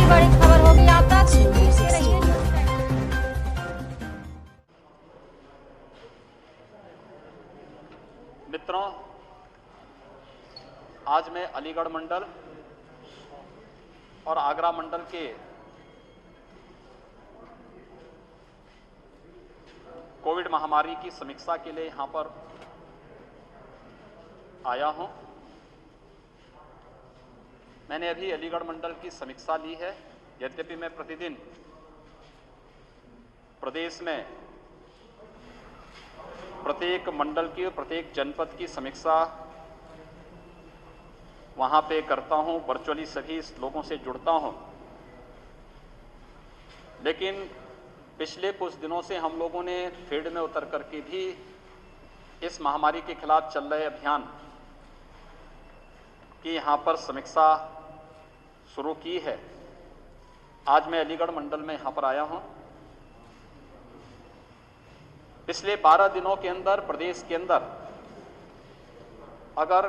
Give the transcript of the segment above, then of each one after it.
बड़ी खबर होगी आप तक। देखते रहिए। मित्रों, आज मैं अलीगढ़ मंडल और आगरा मंडल के कोविड महामारी की समीक्षा के लिए यहां पर आया हूं। मैंने अभी अलीगढ़ मंडल की समीक्षा ली है। यद्यपि मैं प्रतिदिन प्रदेश में प्रत्येक मंडल की, प्रत्येक जनपद की समीक्षा वहां पे करता हूं, वर्चुअली सभी लोगों से जुड़ता हूं, लेकिन पिछले कुछ दिनों से हम लोगों ने फील्ड में उतर करके भी इस महामारी के खिलाफ चल रहे अभियान की यहां पर समीक्षा शुरू की है। आज मैं अलीगढ़ मंडल में यहां पर आया हूं। पिछले 12 दिनों के अंदर प्रदेश के अंदर अगर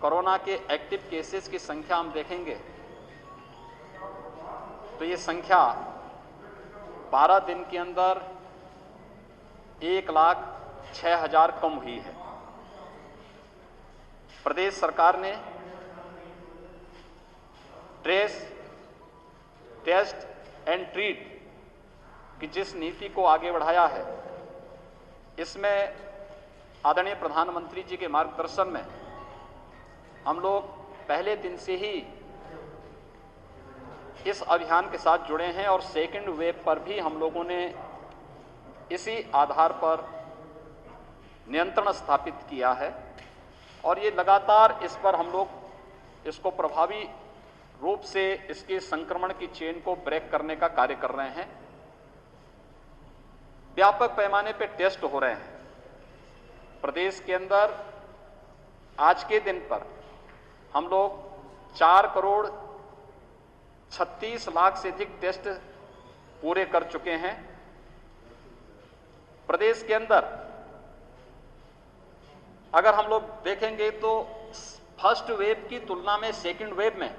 कोरोना के एक्टिव केसेस की संख्या हम देखेंगे तो ये संख्या 12 दिन के अंदर 1,06,000 कम हुई है। प्रदेश सरकार ने ट्रेस, टेस्ट एंड ट्रीट की जिस नीति को आगे बढ़ाया है, इसमें आदरणीय प्रधानमंत्री जी के मार्गदर्शन में हम लोग पहले दिन से ही इस अभियान के साथ जुड़े हैं और सेकेंड वेव पर भी हम लोगों ने इसी आधार पर नियंत्रण स्थापित किया है और ये लगातार इस पर हम लोग इसको प्रभावी रूप से इसके संक्रमण की चेन को ब्रेक करने का कार्य कर रहे हैं। व्यापक पैमाने पर टेस्ट हो रहे हैं। प्रदेश के अंदर आज के दिन पर हम लोग 4,36,00,000 से अधिक टेस्ट पूरे कर चुके हैं। प्रदेश के अंदर अगर हम लोग देखेंगे तो फर्स्ट वेव की तुलना में सेकंड वेव में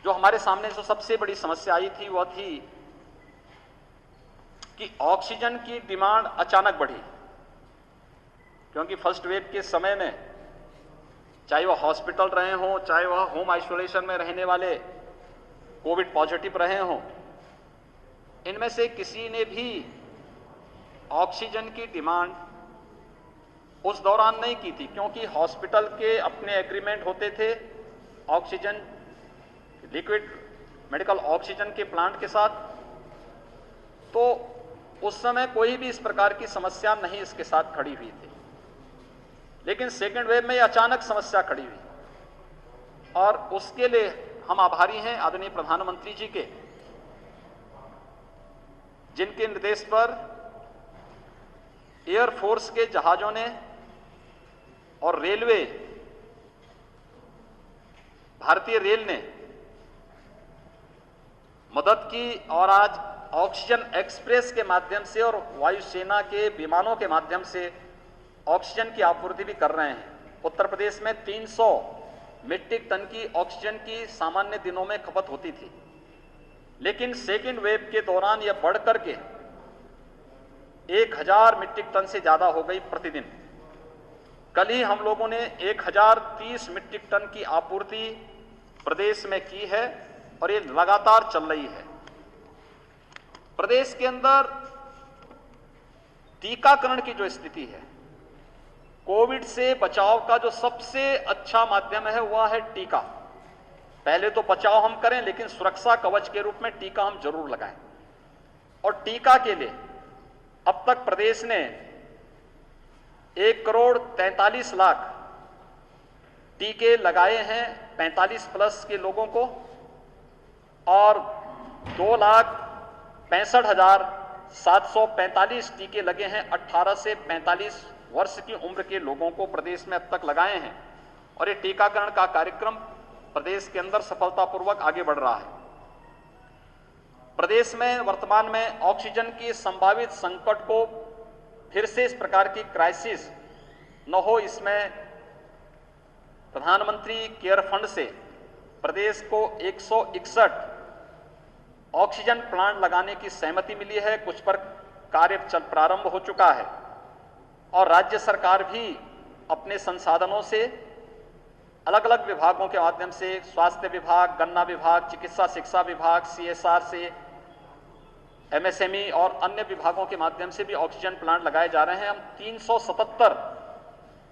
जो हमारे सामने जो सबसे बड़ी समस्या आई थी वह थी कि ऑक्सीजन की डिमांड अचानक बढ़ी, क्योंकि फर्स्ट वेव के समय में चाहे वह हॉस्पिटल रहे हों, चाहे वह होम आइसोलेशन में रहने वाले कोविड पॉजिटिव रहे हों, इनमें से किसी ने भी ऑक्सीजन की डिमांड उस दौरान नहीं की थी, क्योंकि हॉस्पिटल के अपने एग्रीमेंट होते थे ऑक्सीजन, लिक्विड मेडिकल ऑक्सीजन के प्लांट के साथ। तो उस समय कोई भी इस प्रकार की समस्या नहीं इसके साथ खड़ी हुई थी। लेकिन सेकेंड वेव में अचानक समस्या खड़ी हुई और उसके लिए हम आभारी हैं आदरणीय प्रधानमंत्री जी के, जिनके निर्देश पर एयरफोर्स के जहाजों ने और रेलवे, भारतीय रेल ने मदद की और आज ऑक्सीजन एक्सप्रेस के माध्यम से और वायुसेना के विमानों के माध्यम से ऑक्सीजन की आपूर्ति भी कर रहे हैं। उत्तर प्रदेश में 300 मीट्रिक टन की ऑक्सीजन की सामान्य दिनों में खपत होती थी, लेकिन सेकेंड वेव के दौरान यह बढ़ करके 1,000 मीट्रिक टन से ज्यादा हो गई प्रतिदिन। कल ही हम लोगों ने 1,030 मीट्रिक टन की आपूर्ति प्रदेश में की है और ये लगातार चल रही है। प्रदेश के अंदर टीकाकरण की जो स्थिति है, कोविड से बचाव का जो सबसे अच्छा माध्यम है वह है टीका। पहले तो बचाव हम करें, लेकिन सुरक्षा कवच के रूप में टीका हम जरूर लगाएं। और टीका के लिए अब तक प्रदेश ने 1,43,00,000 टीके लगाए हैं 45 प्लस के लोगों को और 2,65,745 टीके लगे हैं 18 से 45 वर्ष की उम्र के लोगों को प्रदेश में अब तक लगाए हैं। और ये टीकाकरण का कार्यक्रम प्रदेश के अंदर सफलतापूर्वक आगे बढ़ रहा है। प्रदेश में वर्तमान में ऑक्सीजन की संभावित संकट को फिर से इस प्रकार की क्राइसिस न हो, इसमें प्रधानमंत्री केयर फंड से प्रदेश को 161 ऑक्सीजन प्लांट लगाने की सहमति मिली है। कुछ पर कार्य प्रारंभ हो चुका है और राज्य सरकार भी अपने संसाधनों से अलग अलग विभागों के माध्यम से, स्वास्थ्य विभाग, गन्ना विभाग, चिकित्सा शिक्षा विभाग, CSR से, MSME और अन्य विभागों के माध्यम से भी ऑक्सीजन प्लांट लगाए जा रहे हैं। हम 377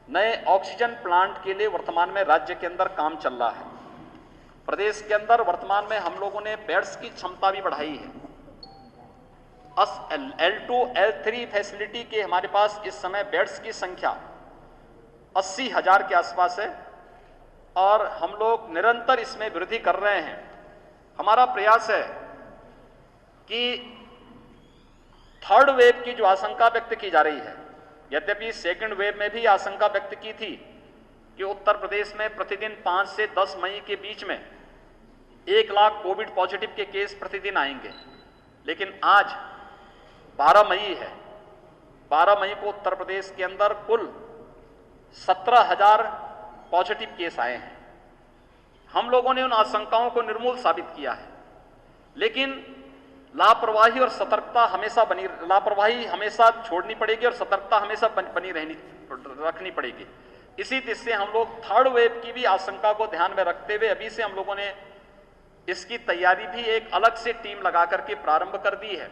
नए ऑक्सीजन प्लांट के लिए वर्तमान में राज्य के अंदर काम चल रहा है। प्रदेश के अंदर वर्तमान में हम लोगों ने बेड्स की क्षमता भी बढ़ाई है। L2, L3 फैसिलिटी के हमारे पास इस समय बेड्स की संख्या 80,000 के आसपास है और हम लोग निरंतर इसमें वृद्धि कर रहे हैं। हमारा प्रयास है कि थर्ड वेव की जो आशंका व्यक्त की जा रही है, यद्यपि सेकंड वेव में भी आशंका व्यक्त की थी कि उत्तर प्रदेश में प्रतिदिन 5 से 10 मई के बीच में 1 लाख कोविड पॉजिटिव के केस प्रतिदिन आएंगे, लेकिन आज 12 मई है। 12 मई को उत्तर प्रदेश के अंदर कुल 17,000 पॉजिटिव केस आए हैं। हम लोगों ने उन आशंकाओं को निर्मूल साबित किया है, लेकिन लापरवाही और सतर्कता लापरवाही हमेशा छोड़नी पड़ेगी और सतर्कता हमेशा रखनी पड़ेगी। इसी दिशा से हम लोग थर्ड वेव की भी आशंका को ध्यान में रखते हुए अभी से हम लोगों ने इसकी तैयारी भी एक अलग से टीम लगा करके प्रारंभ कर दी है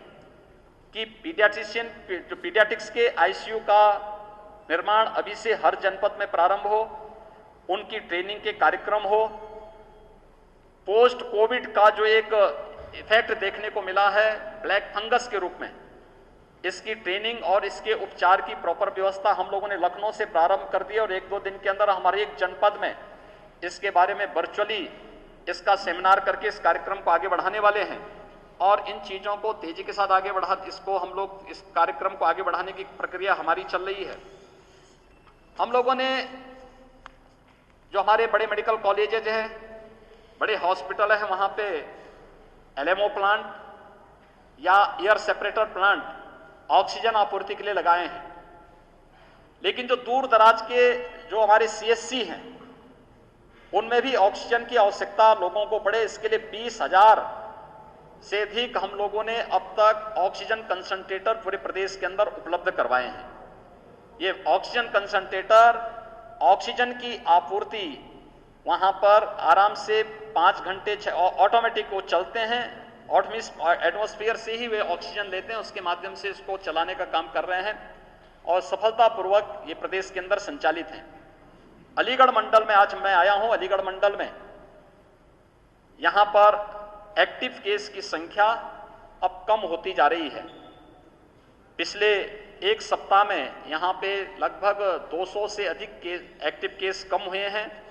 कि पीडियाट्रिक्स के ICU का निर्माण अभी से हर जनपद में प्रारंभ हो, उनकी ट्रेनिंग के कार्यक्रम हो। पोस्ट कोविड का जो एक इफेक्ट देखने को मिला है ब्लैक फंगस के रूप में, इसकी ट्रेनिंग और इसके उपचार की प्रॉपर व्यवस्था हम लोगों ने लखनऊ से प्रारंभ कर दी और 1-2 दिन के अंदर हमारे एक जनपद में इसके बारे में वर्चुअली इसका सेमिनार करके इस कार्यक्रम को आगे बढ़ाने वाले हैं और इन चीजों को तेजी के साथ आगे इस कार्यक्रम को आगे बढ़ाने की प्रक्रिया हमारी चल रही है। हम लोगों ने जो हमारे बड़े मेडिकल कॉलेजेज हैं, बड़े हॉस्पिटल हैं, वहां पे LMO प्लांट या एयर सेपरेटर प्लांट ऑक्सीजन आपूर्ति के लिए लगाए हैं, लेकिन जो दूर दराज के जो हमारे CSC हैं उनमें भी ऑक्सीजन की आवश्यकता लोगों को पड़े, इसके लिए 20,000 से अधिक हम लोगों ने अब तक ऑक्सीजन कंसंट्रेटर पूरे प्रदेश के अंदर उपलब्ध करवाए हैं। ये ऑक्सीजन कंसंट्रेटर ऑक्सीजन की आपूर्ति वहां पर आराम से 5 घंटे ऑटोमेटिक वो चलते हैं, एटमॉस्फेयर से ही वे ऑक्सीजन लेते हैं, उसके माध्यम से इसको चलाने का काम कर रहे हैं और सफलतापूर्वक ये प्रदेश के अंदर संचालित हैं। अलीगढ़ मंडल में आज मैं आया हूं। अलीगढ़ मंडल में यहां पर एक्टिव केस की संख्या अब कम होती जा रही है। पिछले एक सप्ताह में यहां पे लगभग 200 से अधिक एक्टिव केस कम हुए हैं।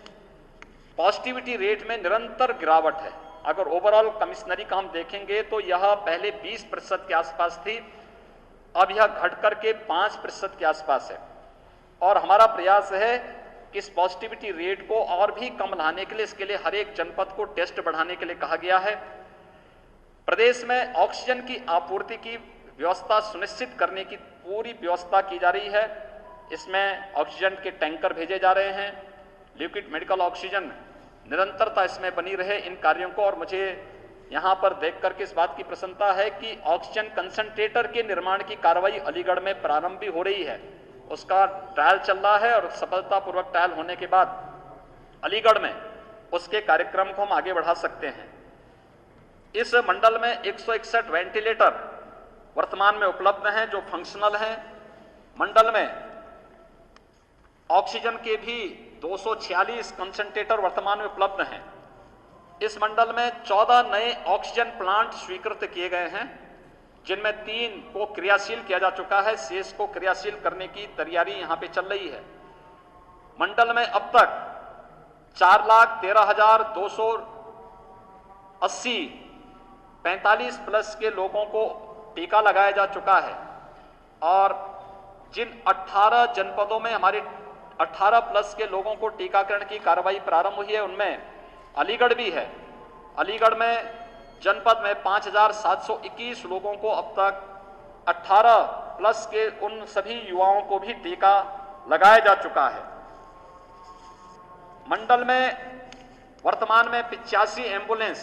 पॉजिटिविटी रेट में निरंतर गिरावट है। अगर ओवरऑल कमिश्नरी का हम देखेंगे तो यह पहले 20% के आसपास थी, अब यह घट करके 5% के आसपास है और हमारा प्रयास है कि इस पॉजिटिविटी रेट को और भी कम लाने के लिए इसके लिए हर एक जनपद को टेस्ट बढ़ाने के लिए कहा गया है। प्रदेश में ऑक्सीजन की आपूर्ति की व्यवस्था सुनिश्चित करने की पूरी व्यवस्था की जा रही है। इसमें ऑक्सीजन के टैंकर भेजे जा रहे हैं, लिक्विड मेडिकल ऑक्सीजन निरंतरता इसमें बनी रहे इन कार्यों को। और मुझे यहां पर देख करके इस बात की प्रसन्नता है कि ऑक्सीजन कंसंट्रेटर के निर्माण की कार्रवाई अलीगढ़ में प्रारंभ भी हो रही है, उसका ट्रायल चल रहा है और सफलतापूर्वक ट्रायल होने के बाद अलीगढ़ में उसके कार्यक्रम को हम आगे बढ़ा सकते हैं। इस मंडल में 161 वेंटिलेटर वर्तमान में उपलब्ध हैं जो फंक्शनल हैं। मंडल में ऑक्सीजन के भी 246 कंसंट्रेटर वर्तमान में उपलब्ध हैं। इस मंडल में 14 नए ऑक्सीजन प्लांट स्वीकृत किए गए हैं, जिनमें 3 को क्रियाशील किया जा चुका है, शेष को क्रियाशील करने की तैयारी यहां पे चल रही है। मंडल में अब तक 4,13,280 45 प्लस के लोगों को टीका लगाया जा चुका है और जिन 18 जनपदों में हमारे 18 प्लस के लोगों को टीकाकरण की कार्रवाई प्रारंभ हुई है, उनमें अलीगढ़ भी है। अलीगढ़ में जनपद में 5,721 लोगों को अब तक 18 प्लस के उन सभी युवाओं को भी टीका लगाया जा चुका है। मंडल में वर्तमान में 85 एम्बुलेंस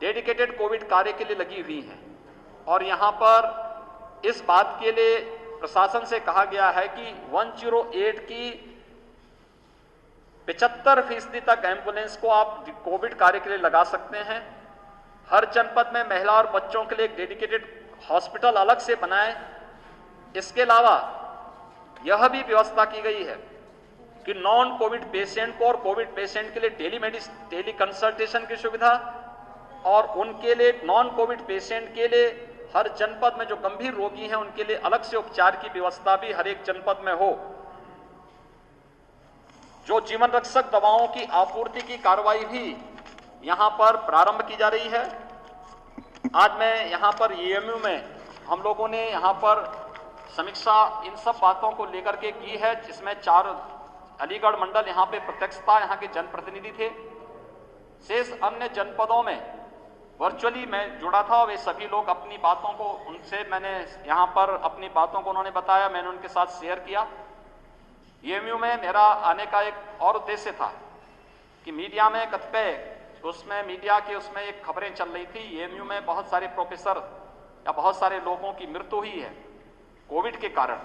डेडिकेटेड कोविड कार्य के लिए लगी हुई हैं और यहां पर इस बात के लिए प्रशासन से कहा गया है कि 108 की 75% तक एम्बुलेंस को आप कोविड कार्य के लिए लगा सकते हैं। हर जनपद में महिला और बच्चों के लिए एक डेडिकेटेड हॉस्पिटल अलग से बनाएं। इसके अलावा यह भी व्यवस्था की गई है कि नॉन कोविड पेशेंट को और कोविड पेशेंट के लिए टेली कंसल्टेशन की सुविधा और उनके लिए नॉन कोविड पेशेंट के लिए हर जनपद में जो गंभीर रोगी हैं उनके लिए अलग से उपचार की व्यवस्था भी हर एक जनपद में हो। जो जीवन रक्षक दवाओं की आपूर्ति की कार्रवाई भी यहां पर प्रारंभ की जा रही है। आज मैं यहां पर एएमयू में हम लोगों ने यहां पर समीक्षा इन सब बातों को लेकर के की है, जिसमें 4 अलीगढ़ मंडल यहां पे प्रत्यक्ष था, यहां के जनप्रतिनिधि थे। शेष अन्य जनपदों में वर्चुअली मैं जुड़ा था और वे सभी लोग अपनी बातों को उनसे मैंने यहां पर अपनी बातों को उन्होंने बताया, मैंने उनके साथ शेयर किया। एएमयू में मेरा आने का एक और उद्देश्य था कि मीडिया में कतिपय उसमें एक खबरें चल रही थी, एएमयू में बहुत सारे प्रोफेसर या बहुत सारे लोगों की मृत्यु हुई है कोविड के कारण।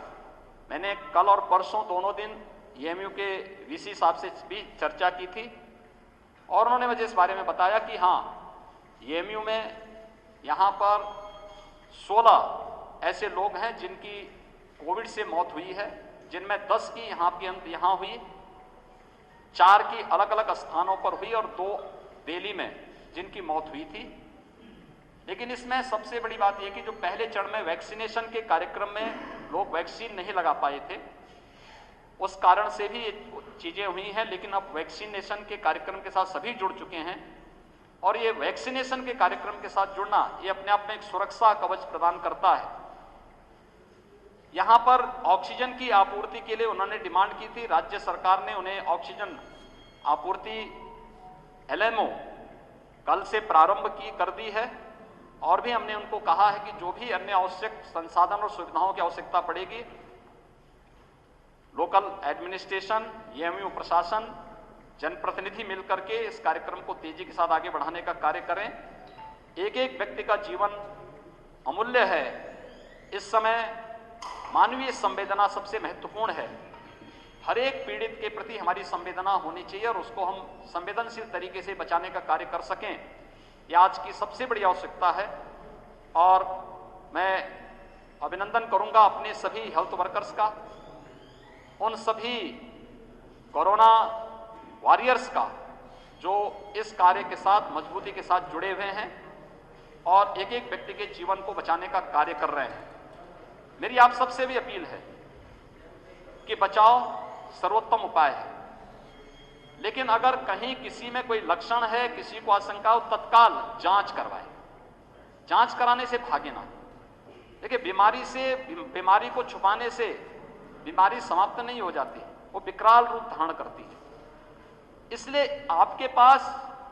मैंने कल और परसों दोनों दिन एएमयू के वीसी साहब से भी चर्चा की थी और उन्होंने मुझे इस बारे में बताया कि हाँ, एएमयू में यहाँ पर 16 ऐसे लोग हैं जिनकी कोविड से मौत हुई है, जिनमें 10 की यहाँ हुई, 4 की अलग अलग स्थानों पर हुई और 2 दिल्ली में जिनकी मौत हुई थी। लेकिन इसमें सबसे बड़ी बात यह कि जो पहले चरण में वैक्सीनेशन के कार्यक्रम में लोग वैक्सीन नहीं लगा पाए थे, उस कारण से भी ये चीजें हुई हैं। लेकिन अब वैक्सीनेशन के कार्यक्रम के साथ सभी जुड़ चुके हैं और ये वैक्सीनेशन के कार्यक्रम के साथ जुड़ना ये अपने आप में एक सुरक्षा कवच प्रदान करता है। यहां पर ऑक्सीजन की आपूर्ति के लिए उन्होंने डिमांड की थी, राज्य सरकार ने उन्हें ऑक्सीजन आपूर्ति एलएमओ कल से प्रारंभ कर दी है और भी हमने उनको कहा है कि जो भी अन्य आवश्यक संसाधन और सुविधाओं की आवश्यकता पड़ेगी, लोकल एडमिनिस्ट्रेशन, एएमयू प्रशासन, जनप्रतिनिधि मिलकर के इस कार्यक्रम को तेजी के साथ आगे बढ़ाने का कार्य करें। एक एक व्यक्ति का जीवन अमूल्य है। इस समय मानवीय संवेदना सबसे महत्वपूर्ण है। हर एक पीड़ित के प्रति हमारी संवेदना होनी चाहिए और उसको हम संवेदनशील तरीके से बचाने का कार्य कर सकें, यह आज की सबसे बड़ी आवश्यकता है। और मैं अभिनंदन करूंगा अपने सभी हेल्थ वर्कर्स का, उन सभी कोरोना वॉरियर्स का जो इस कार्य के साथ मजबूती के साथ जुड़े हुए हैं और एक एक व्यक्ति के जीवन को बचाने का कार्य कर रहे हैं। मेरी आप सबसे भी अपील है कि बचाव सर्वोत्तम उपाय है, लेकिन अगर कहीं किसी में कोई लक्षण है, किसी को आशंका हो, तत्काल जांच करवाएं। जांच कराने से भागे ना। देखिए, बीमारी को छुपाने से बीमारी समाप्त नहीं हो जाती, वो विकराल रूप धारण करती है। इसलिए आपके पास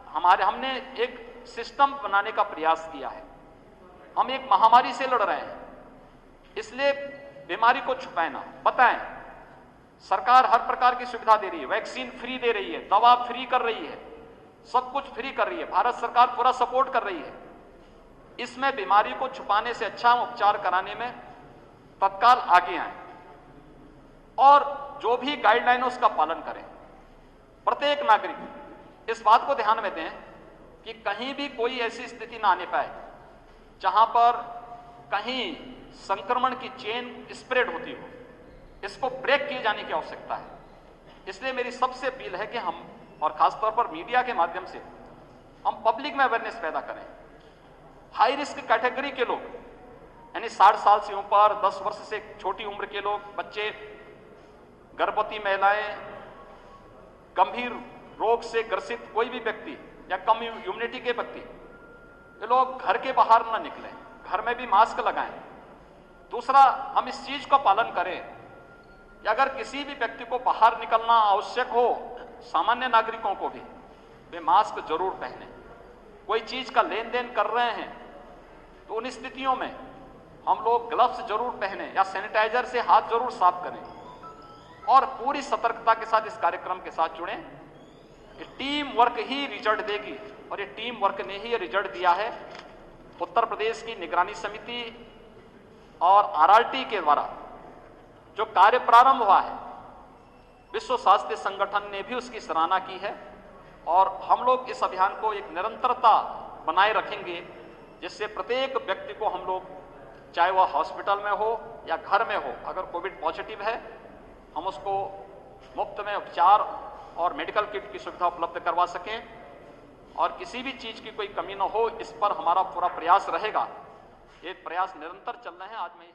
हमने एक सिस्टम बनाने का प्रयास किया है। हम एक महामारी से लड़ रहे हैं, इसलिए बीमारी को छुपाए ना, बताएं। सरकार हर प्रकार की सुविधा दे रही है, वैक्सीन फ्री दे रही है, दवा फ्री कर रही है, सब कुछ फ्री कर रही है, भारत सरकार पूरा सपोर्ट कर रही है। इसमें बीमारी को छुपाने से अच्छा हम उपचार कराने में तत्काल आगे आए और जो भी गाइडलाइन उसका पालन करें। प्रत्येक नागरिक इस बात को ध्यान में दें कि कहीं भी कोई ऐसी स्थिति ना आने पाए जहां पर कहीं संक्रमण की चेन स्प्रेड होती हो। इसको ब्रेक किए जाने की आवश्यकता है। इसलिए मेरी सबसे अपील है कि हम, और खासतौर पर मीडिया के माध्यम से, हम पब्लिक में अवेयरनेस पैदा करें। हाई रिस्क कैटेगरी के लोग, यानी 60 साल से ऊपर, 10 वर्ष से छोटी उम्र के लोग, बच्चे, गर्भवती महिलाएं, गंभीर रोग से ग्रसित कोई भी व्यक्ति या कम इम्यूनिटी के व्यक्ति, ये लोग घर के बाहर न निकलें, घर में भी मास्क लगाएं। दूसरा, हम इस चीज का पालन करें कि अगर किसी भी व्यक्ति को बाहर निकलना आवश्यक हो, सामान्य नागरिकों को भी, वे मास्क जरूर पहने। कोई चीज का लेन देन कर रहे हैं तो उन स्थितियों में हम लोग ग्लव्स जरूर पहने या सैनिटाइजर से हाथ जरूर साफ करें और पूरी सतर्कता के साथ इस कार्यक्रम के साथ जुड़ें। ये टीम वर्क ही रिजल्ट देगी और ये टीम वर्क ने ही ये रिजल्ट दिया है। उत्तर प्रदेश की निगरानी समिति और आरआरटी के द्वारा जो कार्य प्रारंभ हुआ है, विश्व स्वास्थ्य संगठन ने भी उसकी सराहना की है और हम लोग इस अभियान को एक निरंतरता बनाए रखेंगे, जिससे प्रत्येक व्यक्ति को हम लोग, चाहे वह हॉस्पिटल में हो या घर में हो, अगर कोविड पॉजिटिव है हम उसको मुफ्त में उपचार और मेडिकल किट की सुविधा उपलब्ध करवा सकें और किसी भी चीज की कोई कमी न हो, इस पर हमारा पूरा प्रयास रहेगा। ये प्रयास निरंतर चल रहे हैं। आज मैं